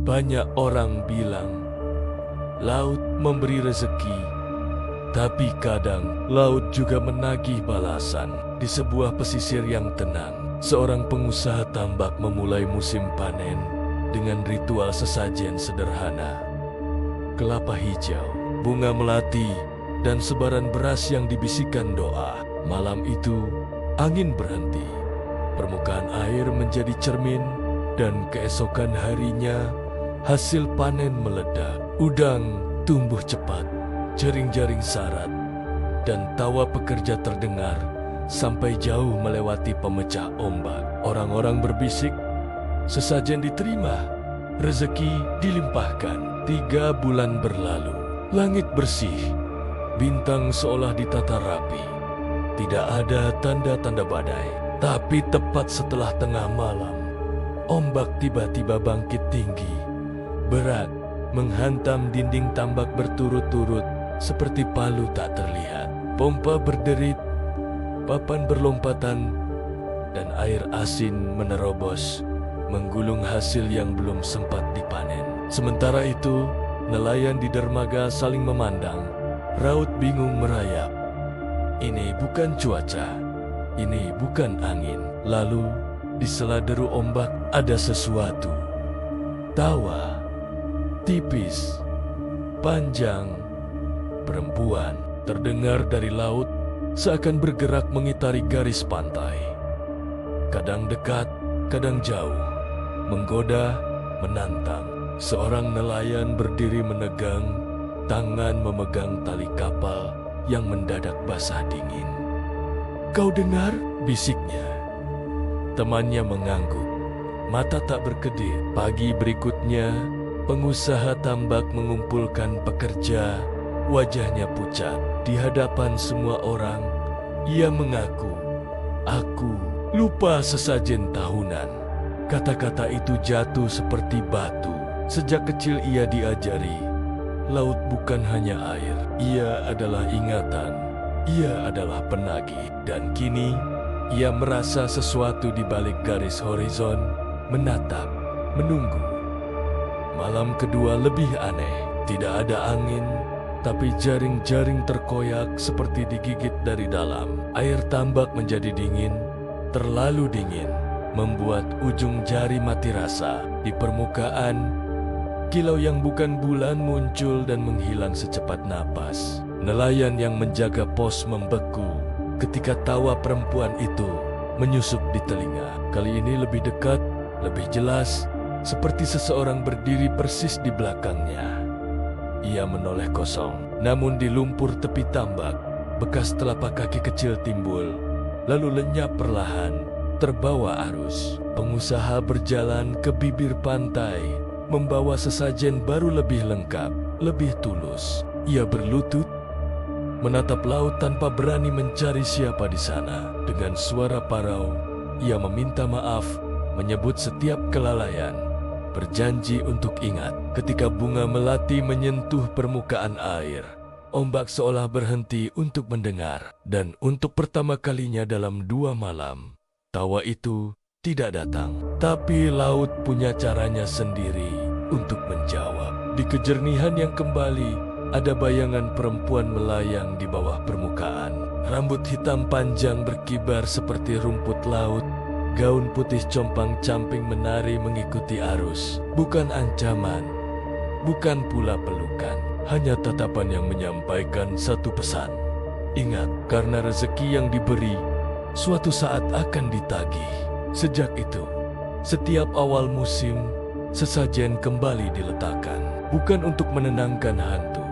Banyak orang bilang laut memberi rezeki, tapi kadang laut juga menagih balasan. Di sebuah pesisir yang tenang, seorang pengusaha tambak memulai musim panen dengan ritual sesajen sederhana. Kelapa hijau, bunga melati, dan sebaran beras yang dibisikkan doa. Malam itu, angin berhenti. Permukaan air menjadi cermin, dan keesokan harinya, hasil panen meledak. Udang tumbuh cepat, jaring-jaring sarat, dan tawa pekerja terdengar sampai jauh melewati pemecah ombak. Orang-orang berbisik, sesajen diterima, rezeki dilimpahkan. 3 bulan berlalu, langit bersih, bintang seolah ditata rapi. Tidak ada tanda-tanda badai, tapi tepat setelah tengah malam, ombak tiba-tiba bangkit tinggi, berat, menghantam dinding tambak berturut-turut seperti palu tak terlihat. Pompa berderit, papan berlompatan, dan air asin menerobos, menggulung hasil yang belum sempat dipanen. Sementara itu, nelayan di dermaga saling memandang, raut bingung merayap. Ini bukan cuaca, ini bukan angin. Lalu, di sela deru ombak ada sesuatu. Tawa, tipis, panjang, perempuan terdengar dari laut seakan bergerak mengitari garis pantai. Kadang dekat, kadang jauh, menggoda, menantang. Seorang nelayan berdiri menegang, tangan memegang tali kapal yang mendadak basah dingin. "Kau dengar?" bisiknya. Temannya mengangguk, mata tak berkedip. Pagi berikutnya, pengusaha tambak mengumpulkan pekerja, wajahnya pucat. Di hadapan semua orang, ia mengaku, "Aku lupa sesajen tahunan." Kata-kata itu jatuh seperti batu. Sejak kecil ia diajari, laut bukan hanya air, ia adalah ingatan, ia adalah penagih. Dan kini, ia merasa sesuatu di balik garis horizon, menatap, menunggu. Malam kedua lebih aneh, tidak ada angin, tapi jaring-jaring terkoyak seperti digigit dari dalam. Air tambak menjadi dingin, terlalu dingin, membuat ujung jari mati rasa. Di permukaan, kilau yang bukan bulan muncul dan menghilang secepat napas. Nelayan yang menjaga pos membeku ketika tawa perempuan itu menyusup di telinga. Kali ini lebih dekat, lebih jelas, seperti seseorang berdiri persis di belakangnya. Ia menoleh kosong, namun di lumpur tepi tambak, bekas telapak kaki kecil timbul, lalu lenyap perlahan, terbawa arus. Pengusaha berjalan ke bibir pantai, membawa sesajen baru lebih lengkap, lebih tulus. Ia berlutut, menatap laut tanpa berani mencari siapa di sana. Dengan suara parau, ia meminta maaf, menyebut setiap kelalaian, berjanji untuk ingat. Ketika bunga melati menyentuh permukaan air, ombak seolah berhenti untuk mendengar. Dan untuk pertama kalinya dalam 2 malam, tawa itu tidak datang. Tapi laut punya caranya sendiri untuk menjawab. Di kejernihan yang kembali, ada bayangan perempuan melayang di bawah permukaan. Rambut hitam panjang berkibar seperti rumput laut. Gaun putih compang-camping menari mengikuti arus. Bukan ancaman, bukan pula pelukan. Hanya tatapan yang menyampaikan satu pesan. Ingat, karena rezeki yang diberi, suatu saat akan ditagih. Sejak itu, setiap awal musim, sesajen kembali diletakkan. Bukan untuk menenangkan hantu,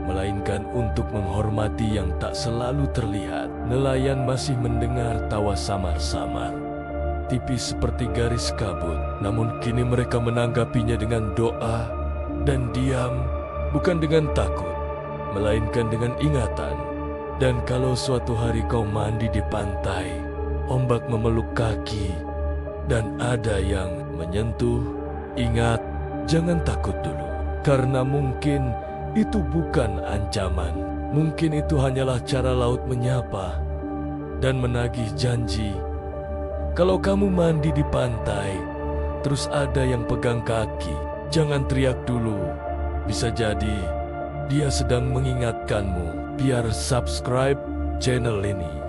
melainkan untuk menghormati yang tak selalu terlihat. Nelayan masih mendengar tawa samar-samar, tipis seperti garis kabut. Namun kini mereka menanggapinya dengan doa dan diam, bukan dengan takut, melainkan dengan ingatan. Dan kalau suatu hari kau mandi di pantai, ombak memeluk kaki, dan ada yang menyentuh, ingat, jangan takut dulu. Karena mungkin itu bukan ancaman. Mungkin itu hanyalah cara laut menyapa dan menagih janji. Kalau kamu mandi di pantai, terus ada yang pegang kaki, Jangan teriak dulu. Bisa jadi dia sedang mengingatkanmu biar subscribe channel ini.